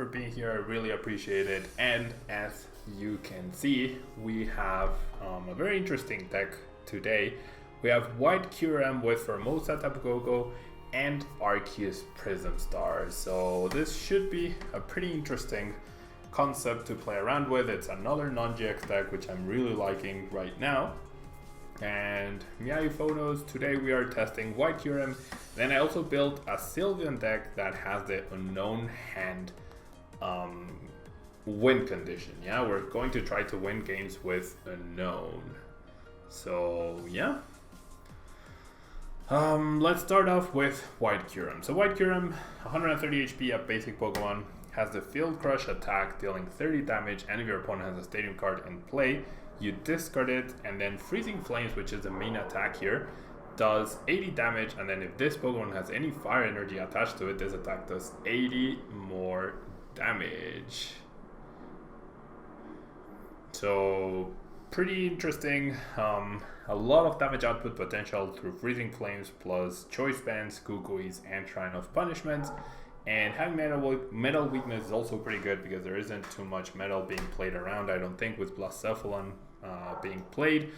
being here. I really appreciate it. And as you can see, we have a very interesting deck today. We have white Kyurem with Formosa Tapu Koko and Arceus Prism Star. So this should be a pretty interesting concept to play around with. It's another non-GX deck, which I'm really liking right now. And Miai photos, today we are testing white Kyurem. Then I also built a Sylveon deck that has the unknown hand win condition. Yeah, we're going to try to win games with unknown. So yeah. Let's start off with white Kyurem. So white Kyurem, 130 HP, a basic Pokemon, has the Field Crush attack, dealing 30 damage, and if your opponent has a Stadium card in play, you discard it, and then Freezing Flames, which is the main attack here, does 80 damage, and then if this Pokemon has any fire energy attached to it, this attack does 80 more damage. So pretty interesting. A lot of damage output potential through Freezing Flames plus Choice Bands, Kukuis, and Shrine of Punishments. And having metal weakness is also pretty good because there isn't too much metal being played around, I don't think, with Blacephalon being played.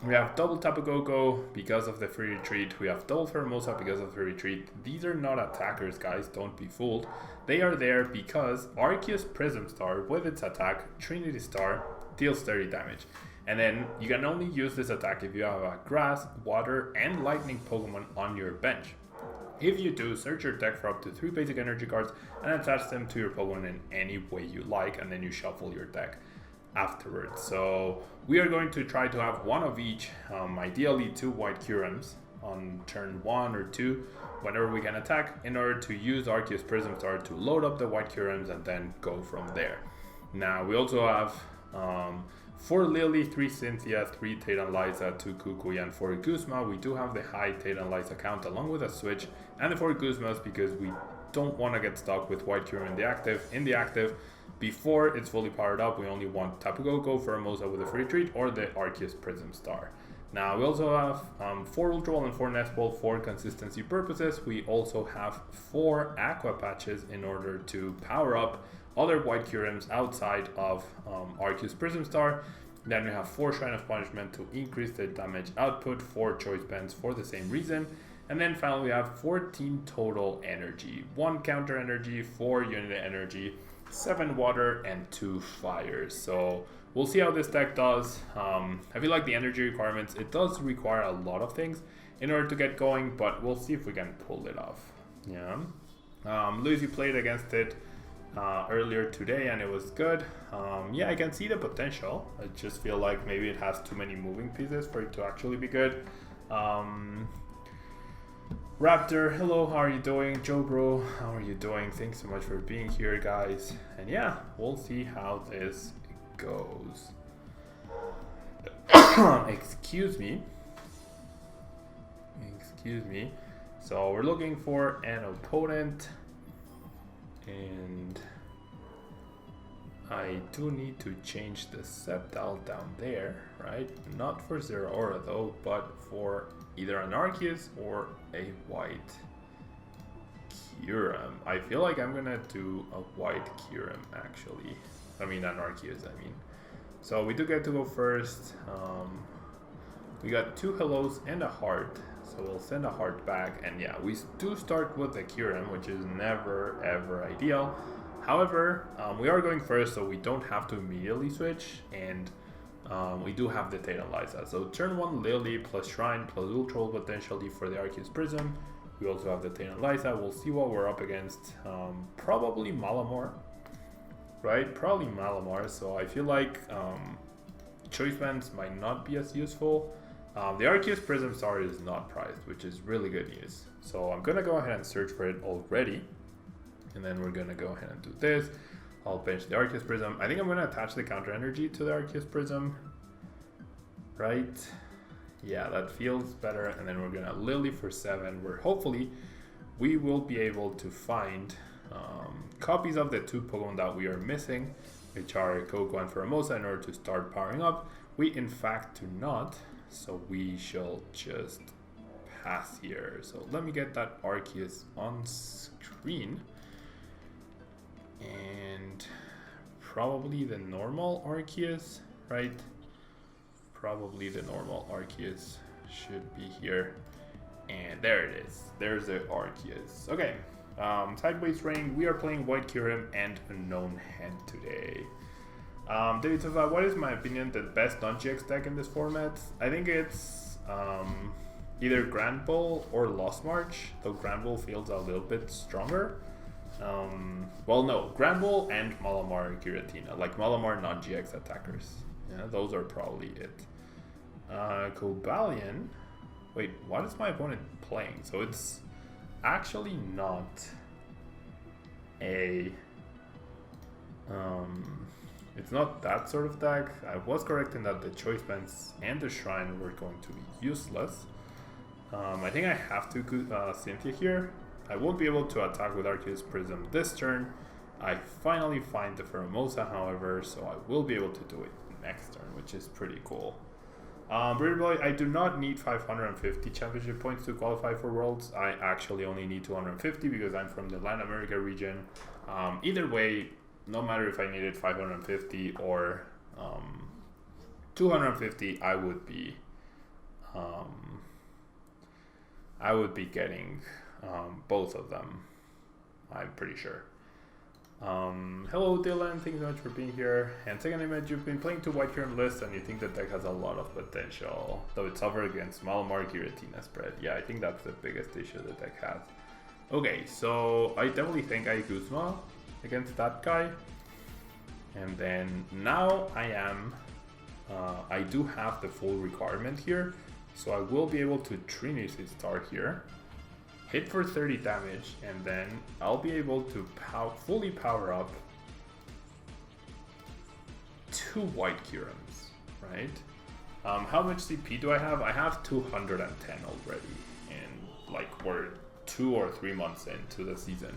We have double Tapu Koko because of the free retreat. We have double Formosa because of the retreat. These are not attackers, guys, don't be fooled. They are there because Arceus Prism Star, with its attack, Trinity Star, deals 30 damage. And then you can only use this attack if you have a Grass, Water, and Lightning Pokemon on your bench. If you do, search your deck for up to 3 basic energy cards and attach them to your Pokemon in any way you like, and then you shuffle your deck afterwards. So we are going to try to have one of each, ideally 2 white Kyurems on turn 1 or 2, whenever we can attack, in order to use Arceus Prism Star to load up the white Kyurems and then go from there. Now we also have 4 Lily, 3 Cynthia, 3 Tayden-Liza, 2 Kukui, and 4 Guzma. We do have the high Tayden-Liza count along with a switch, and the 4 Guzmas because we don't want to get stuck with white Kyurem in the active. Before it's fully powered up, we only want Tapu Koko, Formosa with a free retreat, or the Arceus Prism Star. Now we also have 4 Ultra Ball and 4 Nest Ball for consistency purposes. We also have 4 Aqua Patches in order to power up other white Kyurems outside of Arceus Prism Star. Then we have 4 Shrine of Punishment to increase the damage output, 4 Choice Bands for the same reason. And then finally we have 14 total energy, 1 counter energy, 4 unit energy, 7 water, and 2 fires. So we'll see how this deck does. I feel like the energy requirements, it does require a lot of things in order to get going, but we'll see if we can pull it off. Yeah. Lucy played against it earlier today and it was good. Yeah, I can see the potential. I just feel like maybe it has too many moving pieces for it to actually be good. Raptor, hello, how are you doing? Joe Bro, how are you doing? Thanks so much for being here, guys. And yeah, we'll see how this goes. Excuse me. So we're looking for an opponent, and I do need to change the Sceptile down there, right? Not for Zeraora though, but for either an Arceus or a white Kyurem. I feel like I'm gonna do a white Kyurem actually. I mean an Arceus, I mean. So we do get to go first. We got 2 hellos and a heart. So we'll send a heart back, and yeah, we do start with the Kyurem, which is never ever ideal. However, we are going first, so we don't have to immediately switch, and we do have the Tayden-Liza. So turn 1 Lily plus Shrine plus Ultra potentially for the Arceus Prism. We also have the Tayden-Liza. We'll see what we're up against. Probably Malamar, right? Probably Malamar. So I feel like Choice Bands might not be as useful. The Arceus Prism Star is not prized, which is really good news. So I'm gonna go ahead and search for it already, and then we're gonna go ahead and do this. I'll bench the Arceus Prism. I think I'm gonna attach the counter energy to the Arceus Prism, right? Yeah, that feels better. And then we're gonna Lily for 7, where hopefully we will be able to find copies of the 2 Pokemon that we are missing, which are Koko and Formosa, in order to start powering up. We in fact do not. So we shall just pass here. So let me get that Arceus on screen. And probably the normal Arceus, right? Probably the normal Arceus should be here. And there it is. There's the Arceus. Okay. Sideways Rain. We are playing White Kyurem and Unknown Hand today. David Tova, what is my opinion the best non-GX deck in this format? I think it's either Grand Bull or Lost March, though Grand Bull feels a little bit stronger. Well, no, Grand Bull and Malamar and Giratina, like Malamar non-GX attackers. Yeah, those are probably it. Cobalion. Wait, what is my opponent playing? So it's actually not a it's not that sort of deck. I was correct in that the choice bands and the shrine were going to be useless. I think I have to Cynthia here. I won't be able to attack with Arceus Prism this turn. I finally find the Pheromosa, however, so I will be able to do it next turn, which is pretty cool. Breeder Boy, I do not need 550 championship points to qualify for Worlds. I actually only need 250 because I'm from the Latin America region. Either way, no matter if I needed 550 or 250, I would be getting both of them, I'm pretty sure. Hello Dylan, thanks so much for being here. And second image, you've been playing two White Kyurem lists and you think the deck has a lot of potential, though it's over against Malamar Giratina spread. Yeah, I think that's the biggest issue the deck has. Okay, so I definitely think I Guzma against that guy. And then now I do have the full requirement here, so I will be able to Trinity Star here, hit for 30 damage, and then I'll be able to fully power up two White Kyurems, right? How much CP do I have? I have 210 already, and like we're 2 or 3 months into the season.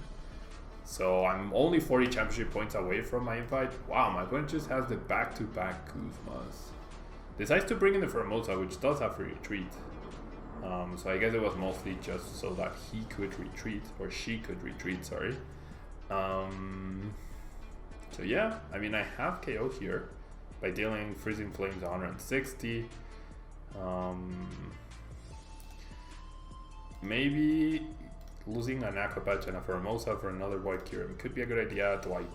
So I'm only 40 championship points away from my invite. Wow, my opponent just has the back-to-back Kuzmas. Decides to bring in the Pheromosa, which does have free retreat. So I guess it was mostly just so that he could retreat, or she could retreat, sorry. So yeah, I mean I have KO here by dealing Freezing Flames 160. Maybe losing an Aquapatch and a Pheromosa for another White Kyurem could be a good idea. Do I?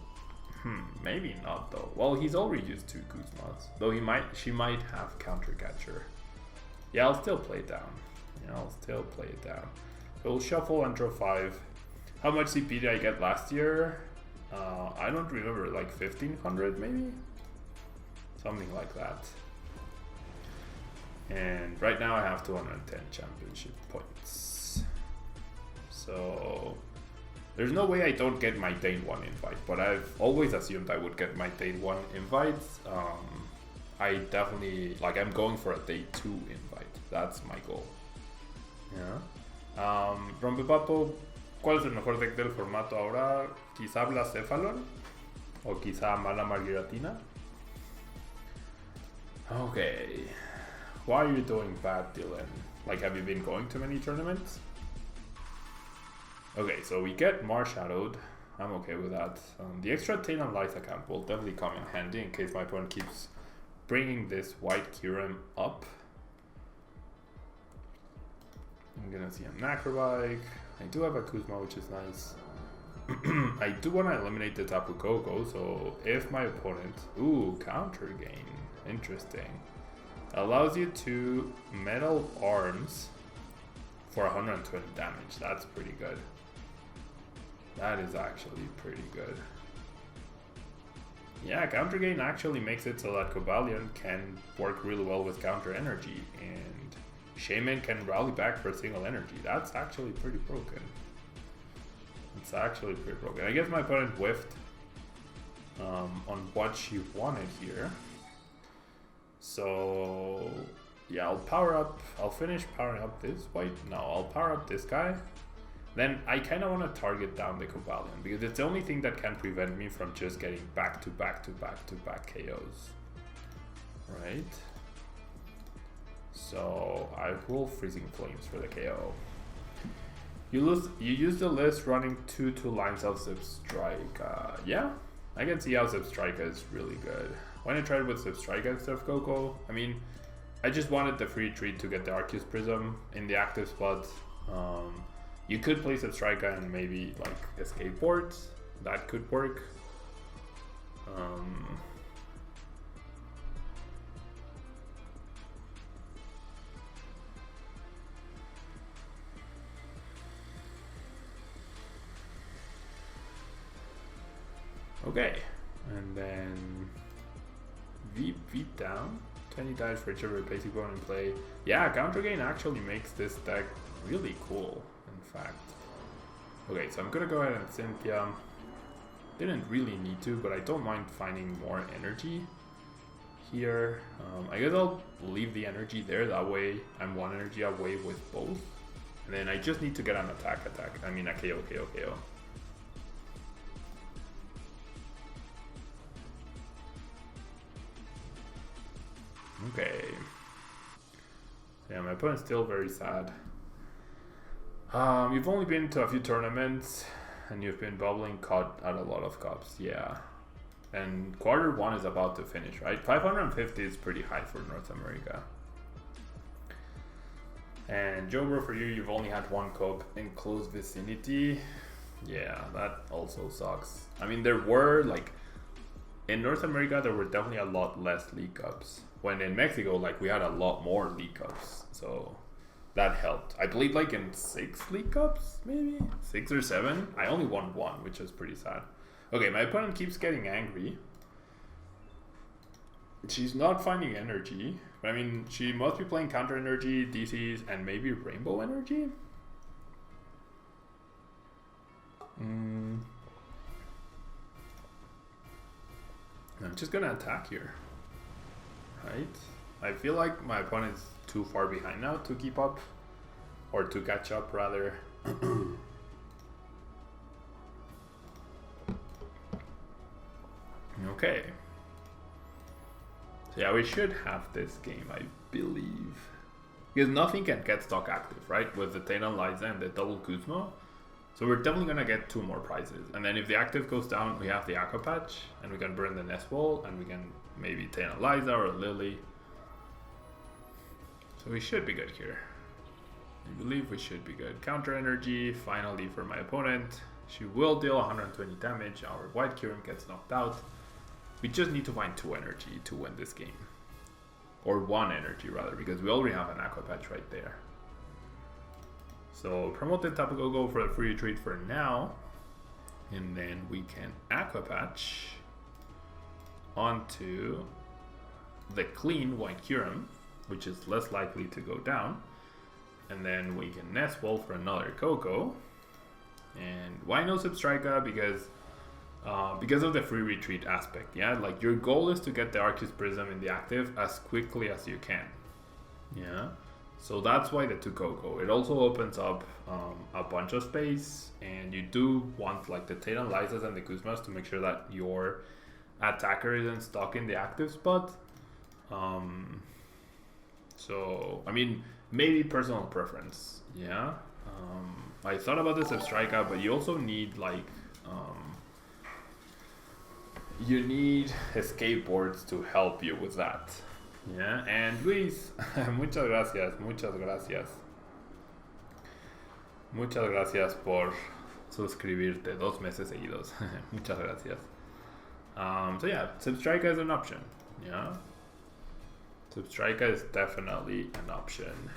Maybe not though. Well, he's already used 2 Kuzmas, though she might have Counter Catcher. Yeah, I'll still play it down. So we'll shuffle and draw 5. How much CP did I get last year? I don't remember, like 1500 maybe? Something like that. And right now I have 210 championship points. So there's no way I don't get my day 1 invite, but I've always assumed I would get my day 1 invite. I definitely, I'm going for a day 2 invite. That's my goal. Yeah. Rompepapo, ¿cuál es el mejor deck del formato ahora? ¿Quizá Blacephalon? ¿O quizá Malamar Giratina? Okay. Why are you doing bad, Dylan? Like, have you been going to many tournaments? Okay, so we get Marshallowed. I'm okay with that. The extra Tail and Light account will definitely come in handy in case my opponent keeps bringing this White Kyurem up. I'm gonna see an Acrobike. I do have a Kuzma, which is nice. I do want to eliminate the Tapu Koko, so if my opponent... Ooh, counter gain. Interesting. Allows you to Metal Arms for 120 damage. That's pretty good. That is actually pretty good. Yeah, counter gain actually makes it so that Cobalion can work really well with counter energy, and Shaman can rally back for a single energy. That's actually pretty broken. It's actually pretty broken. I guess my opponent whiffed on what she wanted here. So yeah, I'll finish powering up this white. No, I'll power up this guy. Then I kind of want to target down the Cobalion because it's the only thing that can prevent me from just getting back to back KOs. Right? So I will Freezing Flames for the KO. You use the list running 2 lines of Zipstrike. Yeah, I can see how Zipstrike is really good. When I tried with Zipstrike instead of Coco, I mean, I just wanted the free treat to get the Arceus Prism in the active spot. You could play Zipstrike and maybe like escape boards. That could work. Okay, and then Veep down. 20 dice for whichever basic one in play. Yeah, counter gain actually makes this deck really cool, in fact. Okay, so I'm gonna go ahead and Cynthia. Didn't really need to, but I don't mind finding more energy here. I guess I'll leave the energy there, that way I'm 1 energy away with both. And then I just need to get an attack. I mean a KO. Okay. Yeah, my opponent's still very sad. You've only been to a few tournaments and you've been bubbling caught at a lot of cups, yeah. And Q1 is about to finish, right? 550 is pretty high for North America. And Jobro, for you, you've only had 1 cup in close vicinity. Yeah, that also sucks. I mean, there were like, in North America, there were definitely a lot less League Cups. When in Mexico, like, we had a lot more League Cups. So that helped. I believe like in 6 League Cups, maybe? 6 or 7. I only won 1, which is pretty sad. Okay, my opponent keeps getting angry. She's not finding energy. But I mean, she must be playing counter energy, DCs, and maybe rainbow energy? I'm just gonna attack here. Right? I feel like my opponent's too far behind now to keep up. Or to catch up, rather. Okay. So yeah, we should have this game, I believe. Because nothing can get stock active, right? With the Tana Liza and the double Kuzma. So we're definitely going to get 2 more prizes. And then if the active goes down, we have the Aqua Patch. And we can burn the Nest Ball. And we can maybe Tana Liza or Lily. So we should be good here. I believe we should be good. Counter energy, finally for my opponent. She will deal 120 damage. Our white Kyurem gets knocked out. We just need to find 2 energy to win this game. Or 1 energy rather, because we already have an Aqua Patch right there. So promote the Tapu Go for a free retreat for now. And then we can Aqua Patch onto the clean white Kyurem, which is less likely to go down. And then we can Nest Ball for another Coco. And why no Zipstrika? Because of the free retreat aspect, yeah? Like, your goal is to get the Arceus Prism in the active as quickly as you can. Yeah? So that's why the 2 Coco. It also opens up a bunch of space, and you do want, like, the Titan Lysas and the Kuzmas to make sure that your attacker isn't stuck in the active spot. So, I mean, maybe personal preference, yeah? I thought about this as Zipstrika, but you also need, like, you need escape boards to help you with that. Yeah, and Luis, muchas gracias. Muchas gracias por suscribirte 2 meses seguidos. Muchas gracias. So yeah, Zipstrika is an option. Yeah, Zipstrika is definitely an option.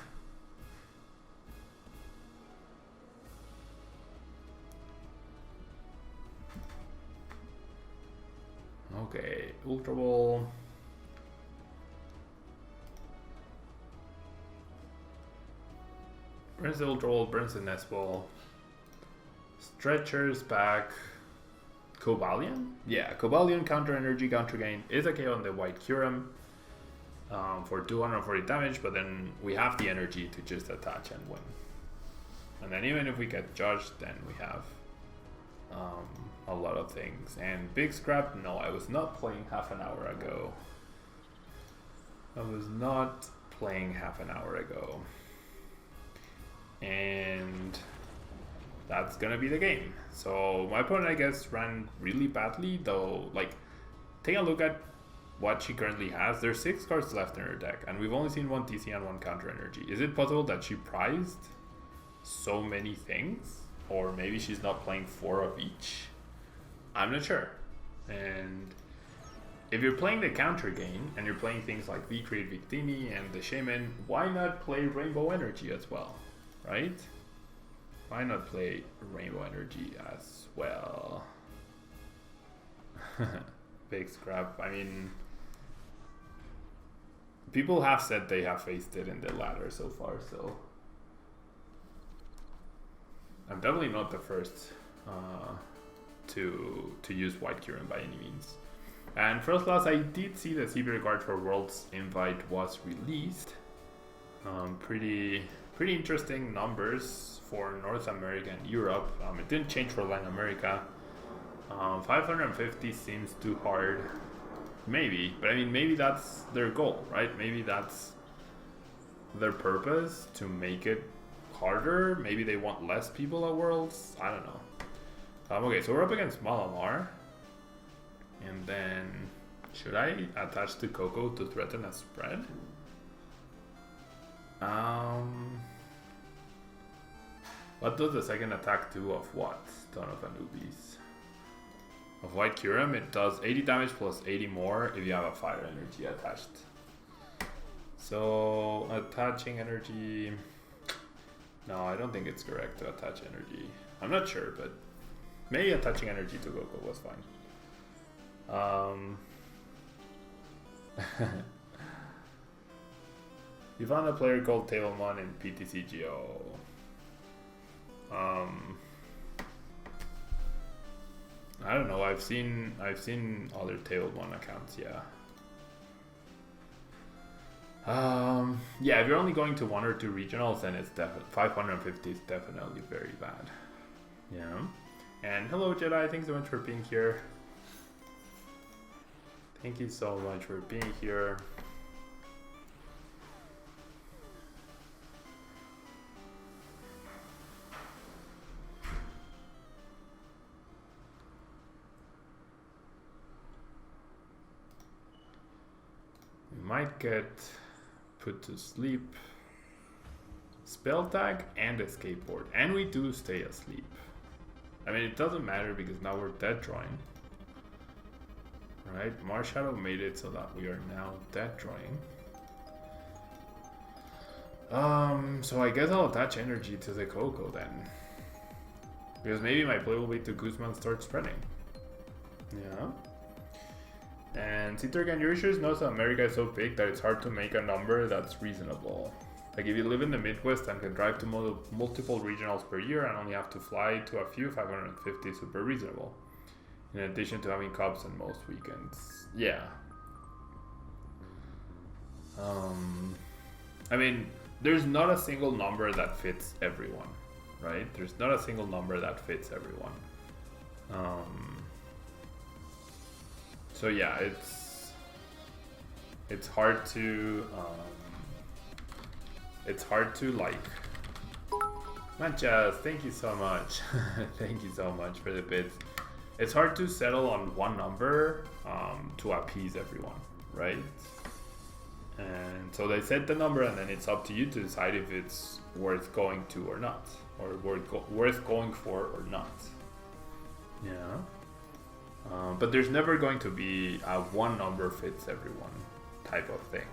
Okay, Ultra Ball. Burns the Ultra Ball, burns the Nest Ball. Stretchers back. Cobalion? Yeah, Cobalion counter energy, counter gain is a KO on the white Kyurem for 240 damage, but then we have the energy to just attach and win. And then even if we get judged, then we have a lot of things. And big scrap, no, I was not playing half an hour ago. And that's gonna be the game. So my opponent, I guess, ran really badly, though. Like, take a look at what she currently has. There's 6 cards left in her deck, and we've only seen 1 TC and 1 counter energy. Is it possible that she prized so many things? Or maybe she's not playing 4 of each? I'm not sure. And if you're playing the counter game, and you're playing things like V-Create Victini and the Shaman, why not play Rainbow Energy as well, right? Why not play Rainbow Energy as well? Big scrap. I mean, people have said they have faced it in the ladder so far, so I'm definitely not the first to use White Kyurem by any means. And first class, I did see the CB card for Worlds Invite was released. Pretty interesting numbers for North America and Europe. It didn't change for Latin America. 550 seems too hard. Maybe, but I mean, maybe that's their goal, right? Maybe that's their purpose, to make it harder. Maybe they want less people at Worlds. I don't know. Okay, so we're up against Malamar. And then, should I attach to Coco to threaten a spread? What does the second attack do of what? Ton of Anubis. Of White Kyurem, it does 80 damage plus 80 more if you have a fire energy attached. So, attaching energy... No, I don't think it's correct to attach energy. I'm not sure, but maybe attaching energy to Coco was fine. You found a player called Tablemon in PTCGO. I don't know. I've seen other Tablemon accounts. Yeah. Yeah. If you're only going to 1 or 2 regionals, then it's definitely 550 is definitely very bad. Yeah. And hello, Jedi. Thanks so much for being here. Thank you so much for being here. We might get put to sleep. Spell tag and a skateboard. And we do stay asleep. I mean, it doesn't matter because now we're dead drawing. Right, Marshadow made it so that we are now dead drawing. So I guess I'll attach energy to the Coco then. Because maybe my play will be to Guzman start spreading. Yeah. And Citurgan, your issues North America is so big that it's hard to make a number that's reasonable. Like if you live in the Midwest and can drive to multiple regionals per year and only have to fly to a few, 550 is super reasonable. In addition to having cups on most weekends. Yeah. I mean, there's not a single number that fits everyone, right? There's not a single number that fits everyone. So yeah, it's hard to like... Manchas, thank you so much. Thank you so much for the bits. It's hard to settle on one number to appease everyone, right? And so they set the number, and then it's up to you to decide if it's worth going to or not, or worth going for or not. Yeah. But there's never going to be a one number fits everyone type of thing.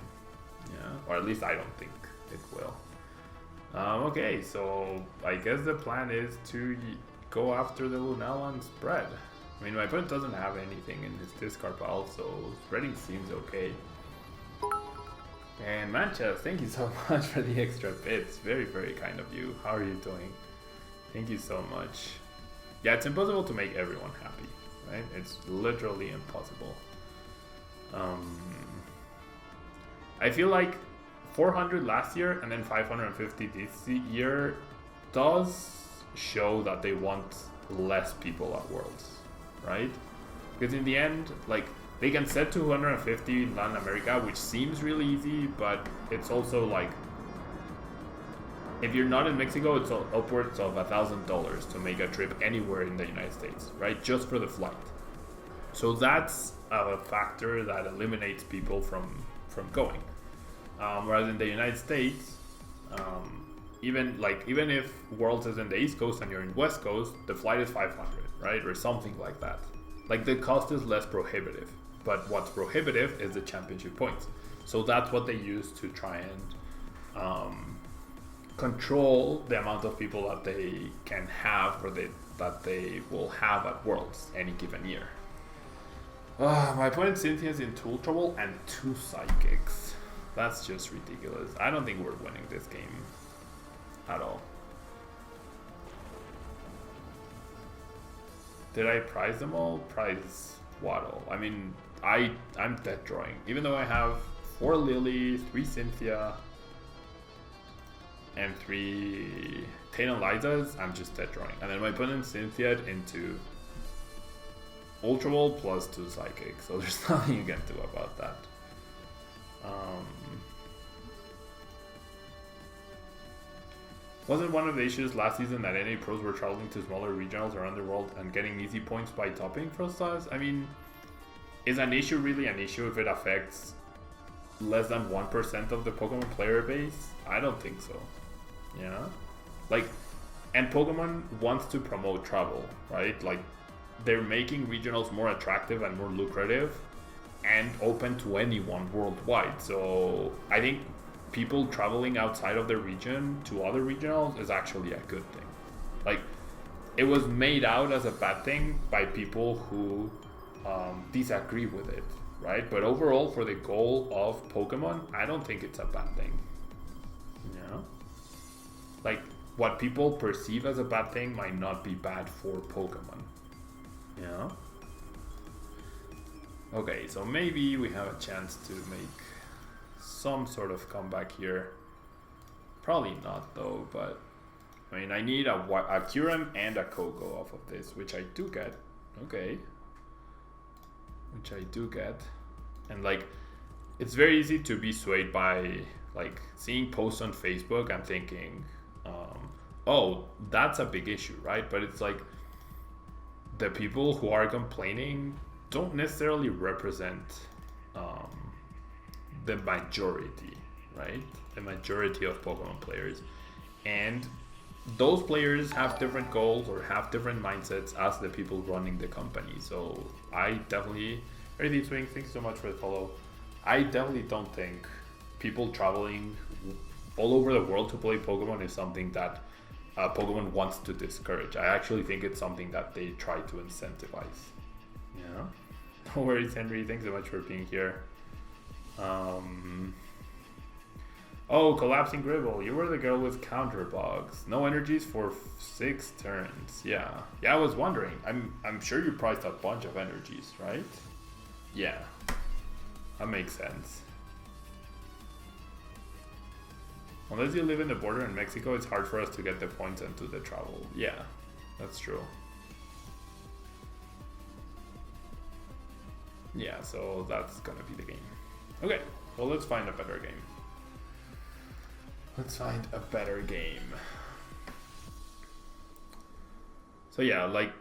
Yeah, or at least I don't think it will. Okay, so I guess the plan is to go after the Lunella and spread. I mean, my opponent doesn't have anything in his discard pile, so spreading seems okay. And Manchas, thank you so much for the extra bits. Very, very kind of you. How are you doing? Thank you so much. Yeah, it's impossible to make everyone happy, right? It's literally impossible. I feel like 400 last year and then 550 this year does show that they want less people at Worlds, right? Because in the end, like, they can set 250 in Latin America, which seems really easy, but it's also like if you're not in Mexico, it's upwards of $1,000 to make a trip anywhere in the United States, right? Just for the flight. So that's a factor that eliminates people from going. Whereas in the United States, even if Worlds is in the East Coast and you're in West Coast, the flight is 500, right, or something like that. Like the cost is less prohibitive, but what's prohibitive is the championship points. So that's what they use to try and control the amount of people that they can have or that they will have at Worlds any given year. My opponent Cynthia's in tool trouble and 2 psychics. That's just ridiculous. I don't think we're winning this game at all. Did I prize them all? Prize Waddle. I mean, I'm dead drawing. Even though I have 4 Lily, 3 Cynthia, and 3 Tatum Lizas, I'm just dead drawing. And then my opponent Cynthia into Ultra Ball plus 2 Psychic, so there's nothing you can do about that. Wasn't one of the issues last season that NA pros were traveling to smaller regionals around the world and getting easy points by topping Pro Stars? I mean, is an issue really an issue if it affects less than 1% of the Pokemon player base? I don't think so. Yeah? Like, and Pokemon wants to promote travel, right? Like, they're making regionals more attractive and more lucrative and open to anyone worldwide. So I think people traveling outside of their region to other regionals is actually a good thing. Like, it was made out as a bad thing by people who disagree with it, right? But overall, for the goal of Pokemon, I don't think it's a bad thing. Yeah. Like, what people perceive as a bad thing might not be bad for Pokemon. Yeah. Okay, so maybe we have a chance to make some sort of comeback here. Probably not though, but I mean, I need a Kyurem and a Koko off of this, which I do get. Okay. Which I do get. And like, it's very easy to be swayed by like seeing posts on Facebook and thinking, oh, that's a big issue, right? But it's like, the people who are complaining don't necessarily represent the majority, right? The majority of Pokemon players. And those players have different goals or have different mindsets as the people running the company. So I definitely, Earthy Swing, thanks so much for the follow. I definitely don't think people traveling all over the world to play Pokemon is something that Pokemon wants to discourage. I actually think it's something that they try to incentivize. Yeah. No worries, Henry. Thanks so much for being here. Oh, Collapsing Gribble. You were the girl with counter bugs. No energies for 6 turns. Yeah. Yeah, I was wondering. I'm sure you priced a bunch of energies, right? Yeah. That makes sense. Unless you live in the border in Mexico, it's hard for us to get the points and do the travel. Yeah, that's true. Yeah, so that's gonna be the game. Okay, well, let's find a better game. Let's find a better game. So yeah, like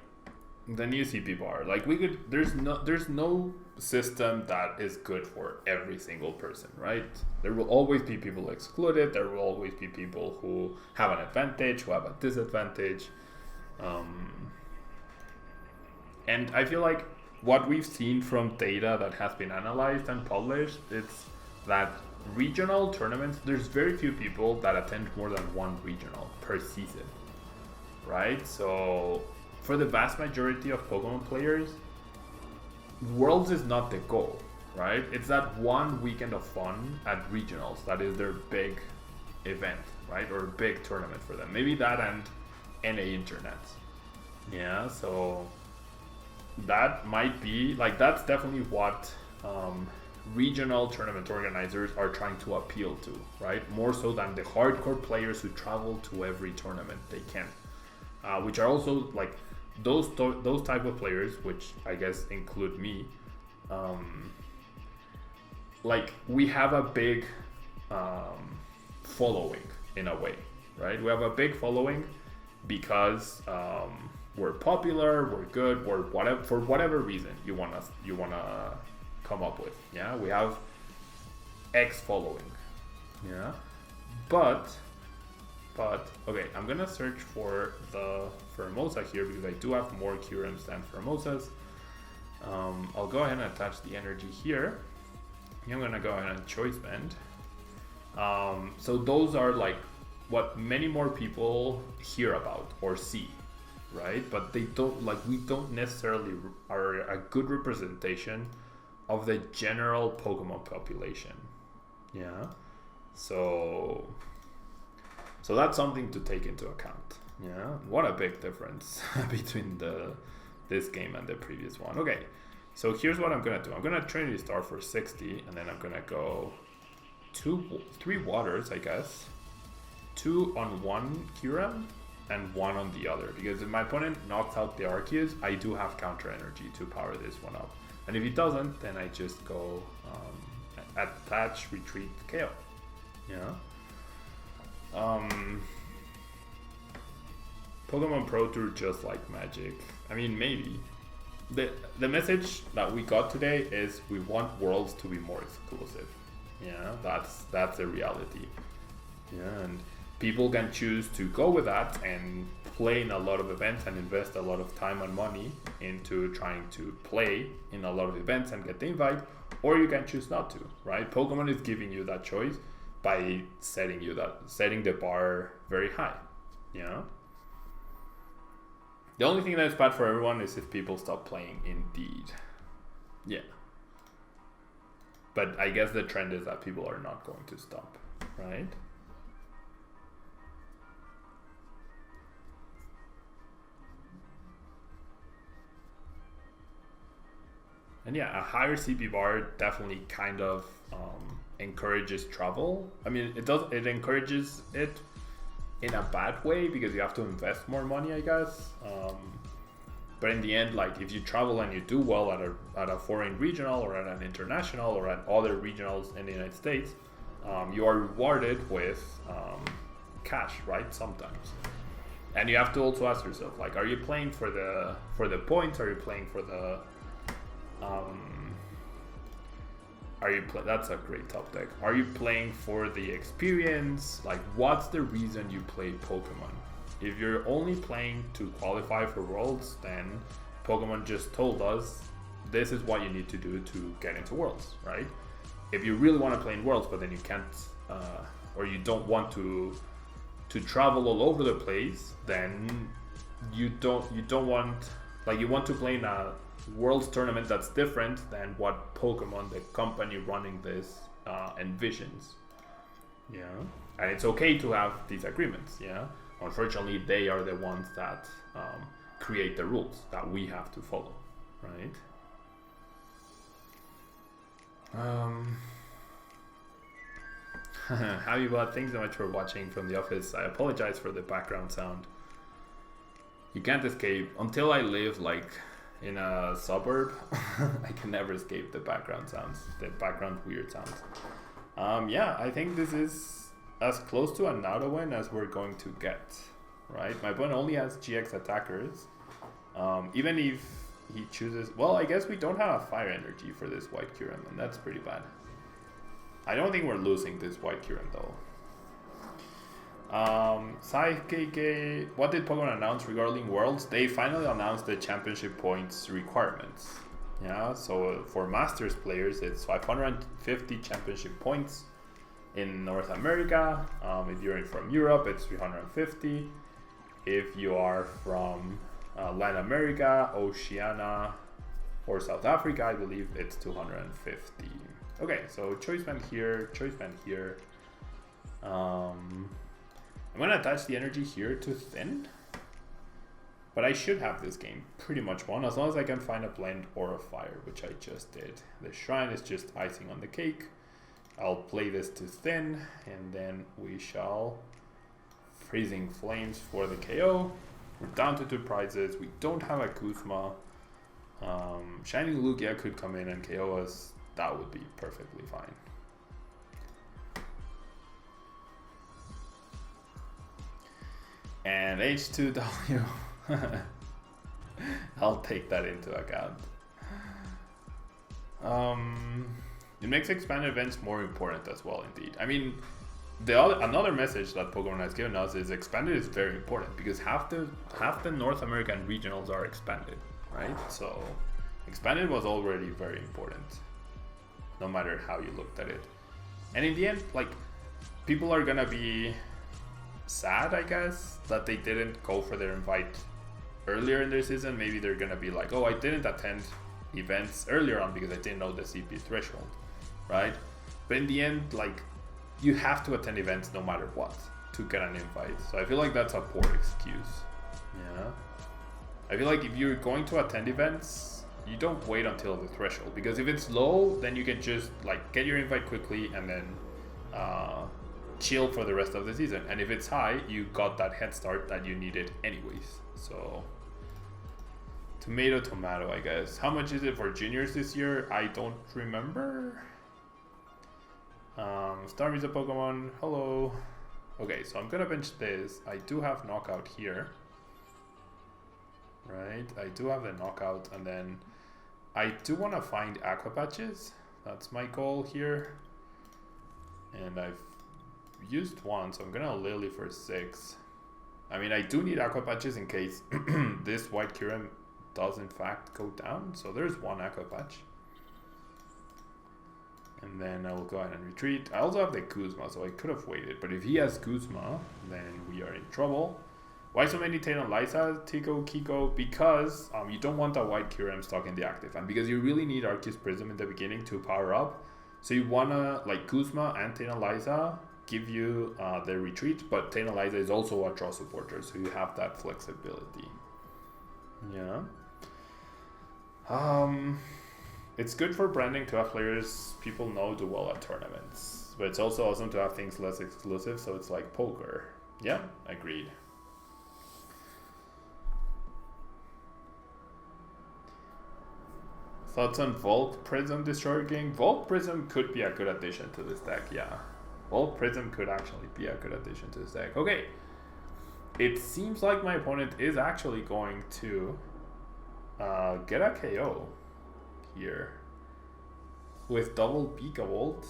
the new CP bar, like we could, there's no system that is good for every single person, right? There will always be people excluded. There will always be people who have an advantage, who have a disadvantage. And I feel like what we've seen from data that has been analyzed and published, it's that regional tournaments, there's very few people that attend more than one regional per season, right? So for the vast majority of Pokemon players, Worlds is not the goal, right? It's that one weekend of fun at regionals that is their big event, right? Or big tournament for them. Maybe that and NA Internet. Yeah, so that might be, like, that's definitely what regional tournament organizers are trying to appeal to, right? More so than the hardcore players who travel to every tournament they can, which are also like those type of players, which I guess include me. Like, we have a big following in a way, right? We have a big following because we're popular, we're good, we're whatever, for whatever reason you wanna come up with. Yeah, we have X following. Yeah, but okay, I'm gonna search for the Pheromosa here because I do have more Kyurems than Pheromosas. I'll go ahead and attach the energy here. I'm gonna go ahead and choice band. So those are like what many more people hear about or see, right? But they don't, like, we don't necessarily are a good representation of the general Pokemon population. Yeah, so that's something to take into account. Yeah, what a big difference between this game and the previous one. Okay, so here's what I'm gonna do. I'm gonna Trinity Star for 60, and then I'm gonna go 3 waters, I guess. 2 on one Kyurem and 1 on the other, because if my opponent knocks out the Arceus, I do have counter energy to power this one up. And if he doesn't, then I just go attach, retreat, KO. Yeah. Pokemon Pro Tour just like Magic. I mean, maybe. The message that we got today is we want Worlds to be more exclusive. Yeah, that's the reality. Yeah, and people can choose to go with that and play in a lot of events and invest a lot of time and money into trying to play in a lot of events and get the invite, or you can choose not to, right? Pokemon is giving you that choice by setting the bar very high. Yeah. The only thing that's bad for everyone is if people stop playing, indeed. Yeah. But I guess the trend is that people are not going to stop, right? And yeah, a higher CP bar definitely kind of encourages travel. I mean, it encourages it in a bad way because you have to invest more money, I guess. But in the end, like, if you travel and you do well at a foreign regional or at an international or at other regionals in the United States, you are rewarded with cash, right? Sometimes. And you have to also ask yourself, like, are you playing for the points? Are you playing for the that's a great top deck. Are you playing for the experience? Like, what's the reason you play Pokemon? If you're only playing to qualify for Worlds, then Pokemon just told us this is what you need to do to get into Worlds, right? If you really want to play in Worlds, but then you can't, or you don't want to travel all over the place, then you want to play in a Worlds tournament that's different than what Pokemon, the company running this, envisions. Yeah, and it's okay to have these agreements. Yeah, unfortunately, they are the ones that create the rules that we have to follow, right? Habibot, thanks so much for watching from the office. I apologize for the background sound. You can't escape until I live like in a suburb. I can never escape the background sounds, the background weird sounds. Yeah, I think this is as close to an auto win as we're going to get, right? My opponent only has GX attackers. Even if he chooses, well, I guess we don't have fire energy for this white Kyurem, and that's pretty bad. I don't think we're losing this white Kyurem though. KK, what did Pokemon announce regarding Worlds? They finally announced the championship points requirements. Yeah, so for Masters players, it's 550 championship points in North America. If you're from Europe, it's 350. If you are from Latin America, Oceania, or South Africa, I believe it's 250. Okay, so choice band here, choice band here. I'm going to attach the energy here to Thin, but I should have this game pretty much won as long as I can find a blend or a fire, which I just did. The shrine is just icing on the cake. I'll play this to Thin, and then we shall Freezing Flames for the KO. We're down to 2 prizes. We don't have a Kuzma. Shiny Lugia could come in and KO us. That would be perfectly fine. And H2W. I'll take that into account. It makes expanded events more important as well, indeed. I mean, another message that Pokemon has given us is expanded is very important because half the North American regionals are expanded, right? So expanded was already very important, no matter how you looked at it. And in the end, like, people are gonna be sad, I guess, that they didn't go for their invite earlier in their season. Maybe they're gonna be like, oh, I didn't attend events earlier on because I didn't know the CP threshold, right? But in the end, like, you have to attend events no matter what to get an invite. So I feel like that's a poor excuse. Yeah. I feel like if you're going to attend events, you don't wait until the threshold, because if it's low, then you can just like get your invite quickly and then chill for the rest of the season. And if it's high, you got that head start that you needed anyways. So tomato, I guess. How much is it for juniors this year? I don't remember. Starmie's a Pokemon. Hello. Okay, so I'm gonna bench this. I do have knockout here. Right, I do have the knockout, and then I do want to find aqua patches. That's my goal here. And I've used one, so I'm gonna Lily for 6. I mean, I do need aqua patches in case this white Kyurem does in fact go down. So there's one aqua patch. And then I will go ahead and retreat. I also have the Kuzma, so I could have waited. But if he has Kuzma, then we are in trouble. Why so many Tatum Lysa, Tico, Kiko? Because you don't want a white Kyurem stuck in the active. And because you really need Arceus Prism in the beginning to power up. So you want to, like, Kuzma and Tatum Lysa give you the retreat. But Tatum Lysa is also a draw supporter, so you have that flexibility. Yeah. It's good for branding to have players people know do well at tournaments. But it's also awesome to have things less exclusive, so it's like poker. Yeah, agreed. Thoughts on Volt Prism Destroyer King? Volt Prism could be a good addition to this deck, yeah. Volt Prism could actually be a good addition to this deck. Okay, it seems like my opponent is actually going to get a KO here with double Pika Volt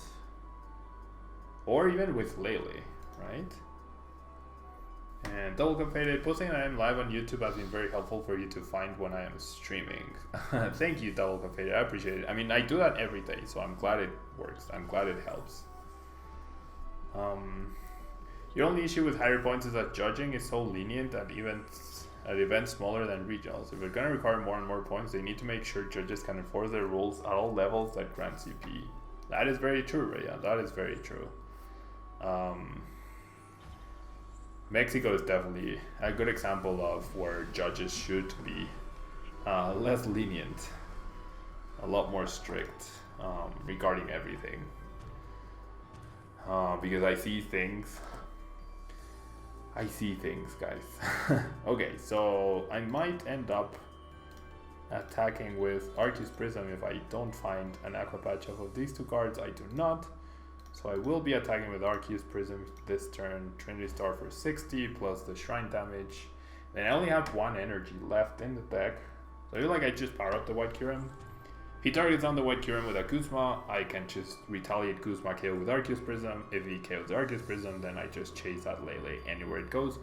or even with Lele, right? And double completed. Posting that I am live on YouTube has been very helpful for you to find when I am streaming. Thank you, double completed. I appreciate it. I mean, I do that every day, so I'm glad it works. I'm glad it helps. Your only issue with higher points is that judging is so lenient at events smaller than regionals. If they're going to require more and more points, they need to make sure judges can enforce their rules at all levels that grant CP. That is very true, Raya. That is very true. Mexico is definitely a good example of where judges should be less lenient, a lot more strict regarding everything. Because I see things, guys. Okay, so I might end up attacking with Arceus Prism if I don't find an Aqua Patch off of these two cards. I do not. So I will be attacking with Arceus Prism this turn, Trinity Star for 60 plus the Shrine damage. Then I only have one energy left in the deck. So I feel like I just power up the white Kyurem. If he targets on the white Kyurem with a Kuzma, I can just retaliate Kuzma KO with Arceus Prism. If he KOs the Arceus Prism, then I just chase that Lele anywhere it goes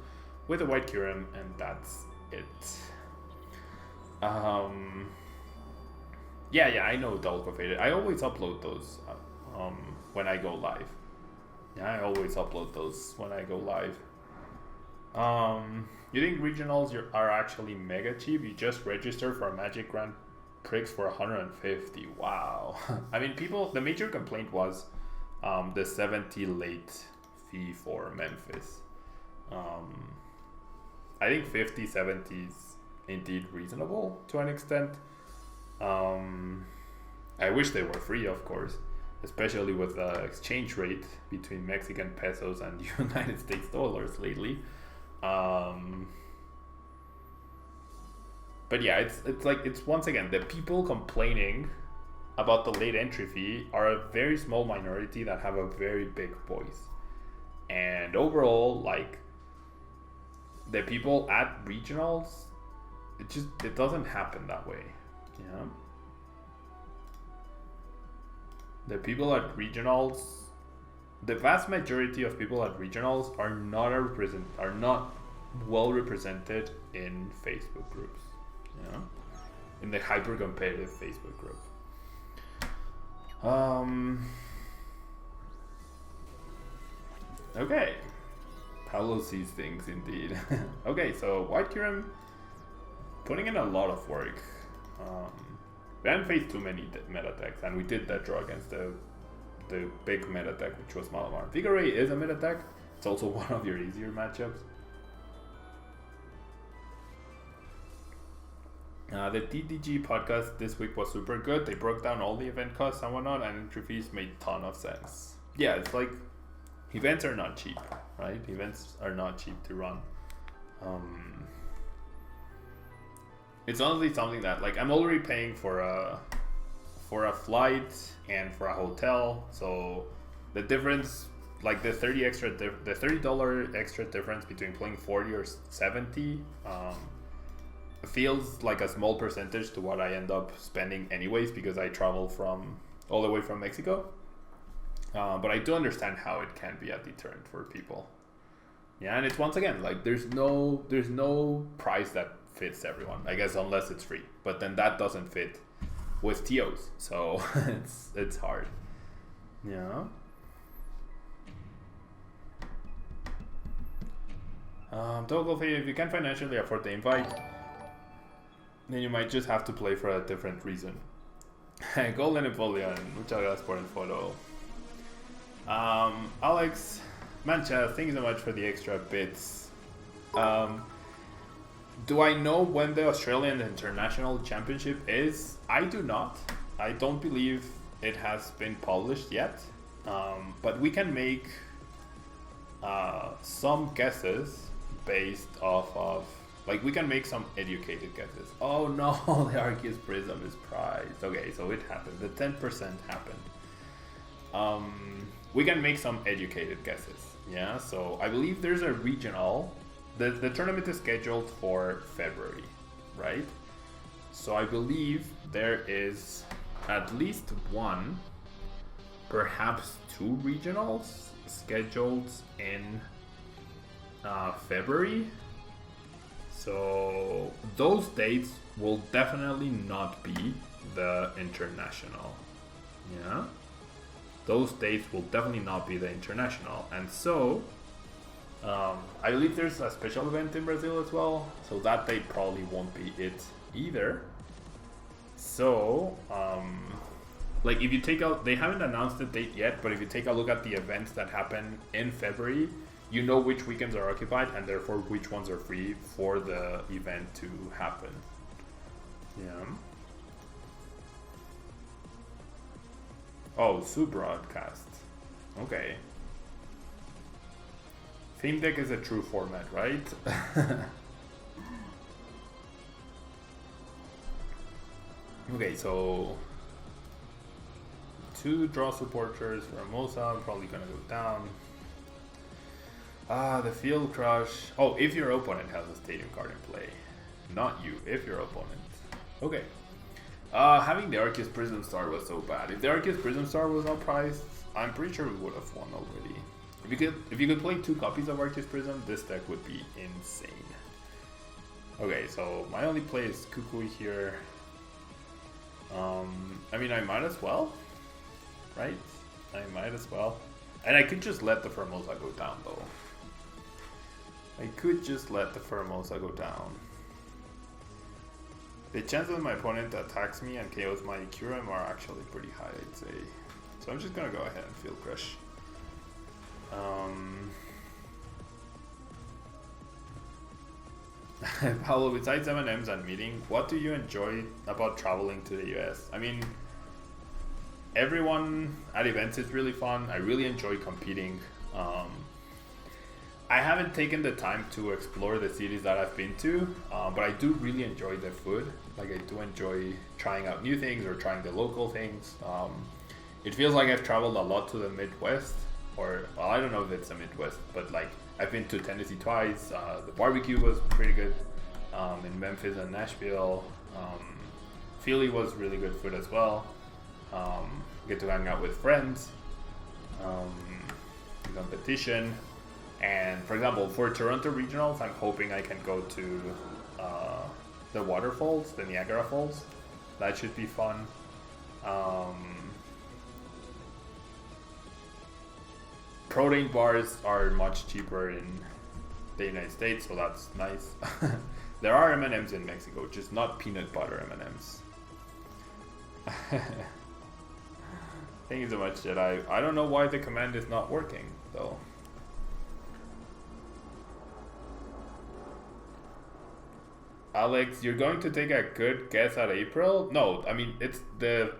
with a white Kyurem, and that's it. Yeah, I know Double Faded. I always upload those when I go live. Yeah, I always upload those when I go live. You think regionals are actually mega cheap? You just register for a Magic Grand Prix for 150. Wow. I mean, the major complaint was the 70 late fee for Memphis. I think 50, 70 is indeed reasonable to an extent. I wish they were free, of course, especially with the exchange rate between Mexican pesos and United States dollars lately. But yeah, it's once again, the people complaining about the late entry fee are a very small minority that have a very big voice. And overall, like, the people at regionals, it doesn't happen that way. Yeah. The people at regionals, the vast majority of people at regionals are not well represented in Facebook groups. Yeah. In the hyper competitive Facebook group. Okay. Paulo sees things indeed. Okay, so White Kyurem putting in a lot of work. We haven't faced too many meta decks, and we did that draw against the big meta deck, which was Malamar. Vigor is a meta deck. It's also one of your easier matchups. The TCG podcast this week was super good. They broke down all the event costs and whatnot, and entry fees made a ton of sense. Yeah, it's like events are not cheap, right? Events are not cheap to run. It's honestly something that, like, I'm already paying for a flight and for a hotel, so the difference, like the $30 extra difference between playing 40 or 70 feels like a small percentage to what I end up spending anyways, because I travel all the way from Mexico. But I do understand how it can be a deterrent for people. Yeah, and it's, once again, like, there's no price that fits everyone, I guess, unless it's free. But then that doesn't fit with TOs, so it's hard. Yeah. Toggle fee, if you can financially afford the invite, then you might just have to play for a different reason. Golden Napoleon, muchas gracias por el follow. Alex Mancha, thank you so much for the extra bits. Do I know when the Australian International Championship is? I do not. I don't believe it has been published yet. But we can make some guesses based off of, like, we can make some educated guesses. Oh no, the Arceus Prism is prized. Okay, so it happened. The 10% happened. We can make some educated guesses. Yeah, so I believe there's a regional. The tournament is scheduled for February, right? So I believe there is at least one, perhaps two regionals scheduled in February. So those dates will definitely not be the international. Yeah, those dates will definitely not be the international, and so I believe there's a special event in Brazil as well, so that date probably won't be it either. So like, if you take out, they haven't announced the date yet, but if you take a look at the events that happen in February, you know which weekends are occupied and therefore which ones are free for the event to happen. Yeah. Oh, Sub-broadcast. Okay. Theme deck is a true format, right? Okay, so 2 draw supporters for Hermosa, probably gonna go down. The field crush. Oh, if your opponent has a stadium card in play. Not you, if your opponent. Okay. Having the Arceus Prism Star was so bad. If the Arceus Prism Star was not priced, I'm pretty sure we would have won already. If you could play 2 copies of Arceus Prism, this deck would be insane. Okay, so my only play is Kukui here. I mean, I might as well, right? I might as well. And I could just let the Formosa go down, though. I could just let the Formosa go down. The chances my opponent attacks me and KOs my Kyurem are actually pretty high, I'd say. So I'm just gonna go ahead and Field Crush. Paulo, besides M&Ms and meeting, what do you enjoy about traveling to the US? I mean, everyone at events is really fun. I really enjoy competing. I haven't taken the time to explore the cities that I've been to, but I do really enjoy the food. Like, I do enjoy trying out new things or trying the local things. It feels like I've traveled a lot to the Midwest, or, well, I don't know if it's the Midwest, but like I've been to Tennessee twice. The barbecue was pretty good in Memphis and Nashville. Philly was really good food as well. Get to hang out with friends. Competition. And for example, for Toronto Regionals, I'm hoping I can go to the waterfalls, the Niagara Falls. That should be fun. Protein bars are much cheaper in the United States, so that's nice. There are M&Ms in Mexico, just not peanut butter M&Ms. Thank you so much, Jedi. I don't know why the command is not working, though. Alex, you're going to take a good guess at April? No, I mean, it's the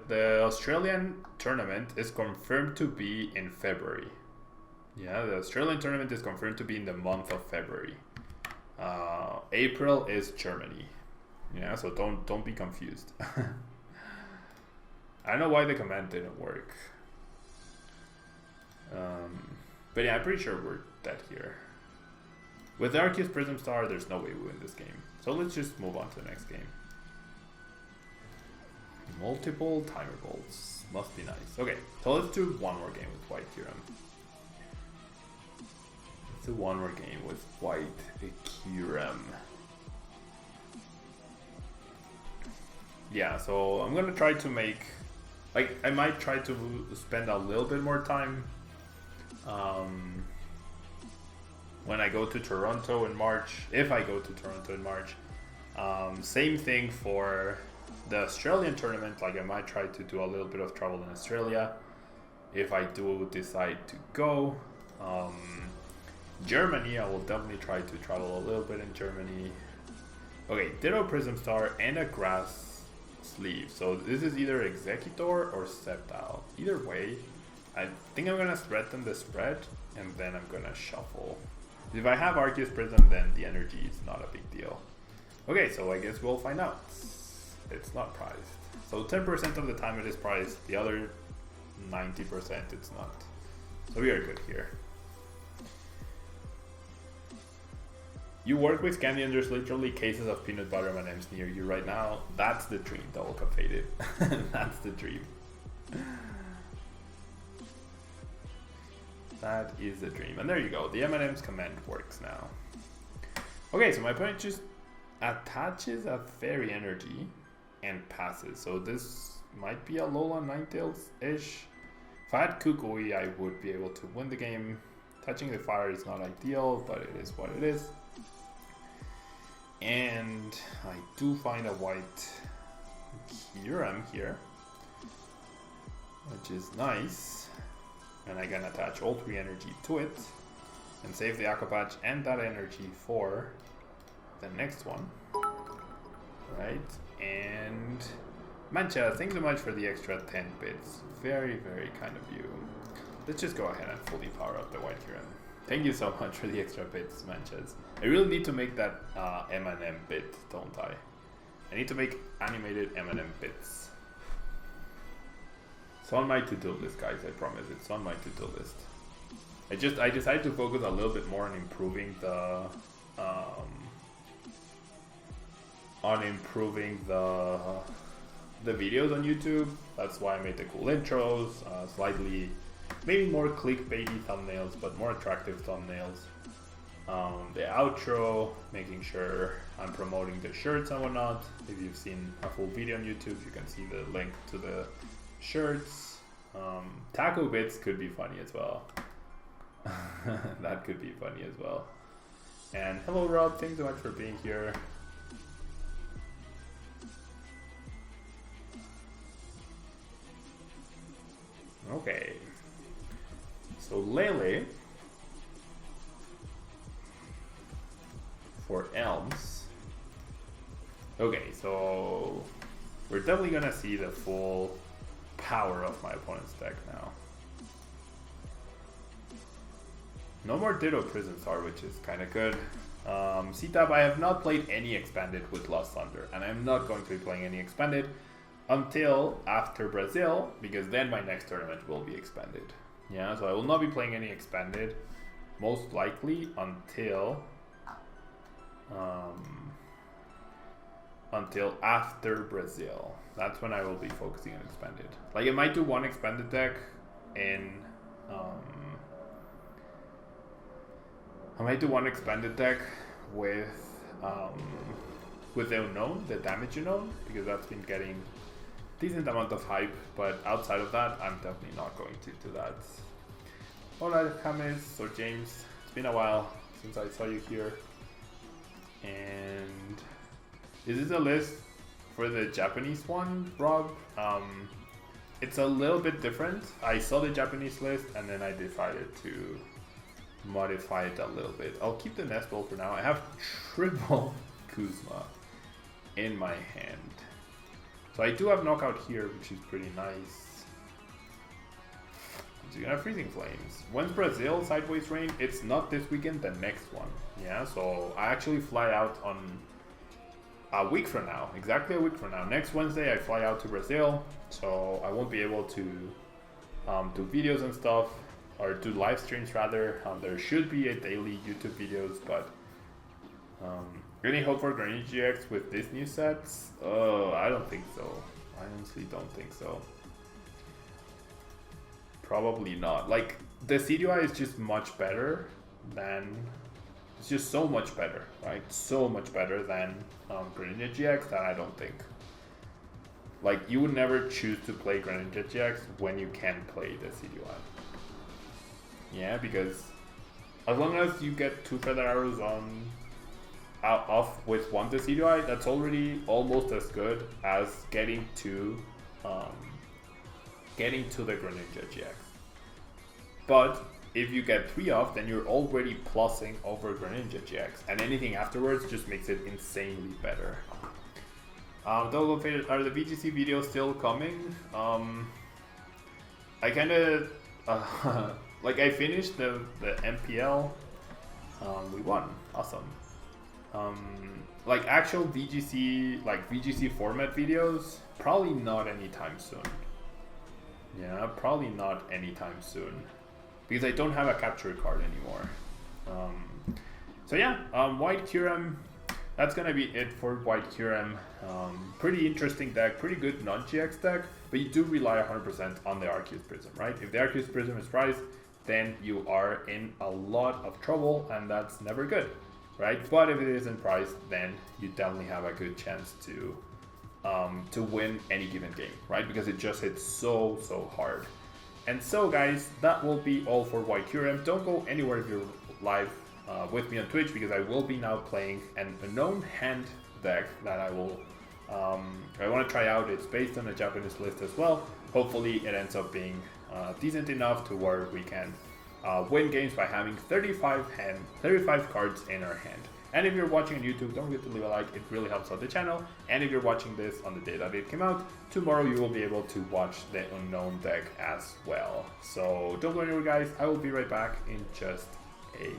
Australian tournament is confirmed to be in February. Yeah, the Australian tournament is confirmed to be in the month of February. April is Germany. Yeah, so don't be confused. I don't know why the command didn't work. But yeah, I'm pretty sure we're dead here. With the Arceus Prism Star, there's no way we win this game. So let's just move on to the next game. Multiple timer bolts. Must be nice. Okay, so let's do one more game with White Kyurem. Let's do one more game with White Kyurem. Yeah, so I'm gonna try to make... Like, I might try to spend a little bit more time when I go to Toronto in March, if I go to Toronto in March. Same thing for the Australian tournament, like I might try to do a little bit of travel in Australia if I do decide to go. Germany, I will definitely try to travel a little bit in Germany. Okay, Ditto Prism Star and a grass sleeve. So this is either Executor or Sceptile. Either way, I think I'm gonna threaten the spread and then I'm gonna shuffle. If I have Arceus Prism, then the energy is not a big deal. Okay, so I guess we'll find out. It's not prized. So 10% of the time it is prized, the other 90% it's not. So we are good here. You work with candy and there's literally cases of peanut butter M&Ms near you right now. That's the dream, Double Cup Faded. That's the dream. That is the dream. And there you go. The M&M's command works now. Okay, so my opponent just attaches a fairy energy and passes. So this might be a Lola Ninetales-ish. If I had Kukui, I would be able to win the game. Touching the fire is not ideal, but it is what it is. And I do find a white Kyurem here, which is nice. And I can attach all 3 energy to it and save the Aqua Patch and that energy for the next one. Right? And Mancha, thanks so much for the extra 10 bits. Very, very kind of you. Let's just go ahead and fully power up the White Kyurem. Thank you so much for the extra bits, Manchas. I really need to make that M&M bit, don't I? I need to make animated M&M bits. It's on my to-do list, guys, I promise. It's on my to-do list. I decided to focus a little bit more on improving the videos on YouTube. That's why I made the cool intros, slightly maybe more clickbaity thumbnails, but more attractive thumbnails. The outro, making sure I'm promoting the shirts and whatnot. If you've seen a full video on YouTube, you can see the link to the shirts. Taco bits could be funny as well. That could be funny as well. And hello Rob, thanks so much for being here. Okay. So Lele for Elms. Okay, so we're definitely gonna see the full power of my opponent's deck now. No more Ditto Prism Star, which is kind of good. C-Tab, I have not played any Expanded with Lost Thunder, and I'm not going to be playing any Expanded until after Brazil, because then my next tournament will be Expanded. Yeah, so I will not be playing any Expanded most likely until after Brazil. That's when I will be focusing on expanded. Like I might do one expanded deck in I might do one expanded deck with the unknown, the damage unknown, because that's been getting decent amount of hype, but outside of that, I'm definitely not going to do that. Hola James or James, it's been a while since I saw you here. And is this a list for the Japanese one, Rob? It's a little bit different. I saw the Japanese list and then I decided to modify it a little bit. I'll keep the Nest Ball for now. I have triple Kuzma in my hand. So I do have knockout here, which is pretty nice. So you're gonna have Freezing Flames. When's Brazil sideways rain? It's not this weekend, the next one. Yeah, so I actually fly out on a week from now, exactly a week from now. Next Wednesday I fly out to Brazil, so I won't be able to do videos and stuff, or do live streams rather. There should be a daily YouTube videos, but any hope for Granny GX with this new sets? I don't think so. I honestly don't think so. Probably not. Like, the CDI is just much better than... It's just so much better, right? So much better than Greninja GX that I don't think. Like, you would never choose to play Greninja GX when you can play the CDI. Yeah, because as long as you get 2 Feather Arrows on off with 1 CDI, that's already almost as good as getting to the Greninja GX. But if you get 3 off, then you're already plussing over Greninja GX, and anything afterwards just makes it insanely better. Are the VGC videos still coming? I kind of like I finished the MPL. We won, awesome. Like actual VGC, like VGC format videos, probably not anytime soon. Yeah, probably not anytime soon, because I don't have a capture card anymore. So yeah, White Kyurem, that's gonna be it for White Kyurem. Pretty interesting deck, pretty good non-GX deck, but you do rely 100% on the Arceus Prism, right? If the Arceus Prism is priced, then you are in a lot of trouble, and that's never good, right? But if it isn't priced, then you definitely have a good chance to win any given game, right? Because it just hits so hard. And so guys, that will be all for White Kyurem. Don't go anywhere if you're live with me on Twitch, because I will be now playing an unknown hand deck that I want to try out. It's based on a Japanese list as well. Hopefully it ends up being decent enough to where we can win games by having 35 cards in our hand. And if you're watching on YouTube, don't forget to leave a like, it really helps out the channel. And if you're watching this on the day that it came out, tomorrow you will be able to watch the unknown deck as well. So don't go anywhere guys, I will be right back in just a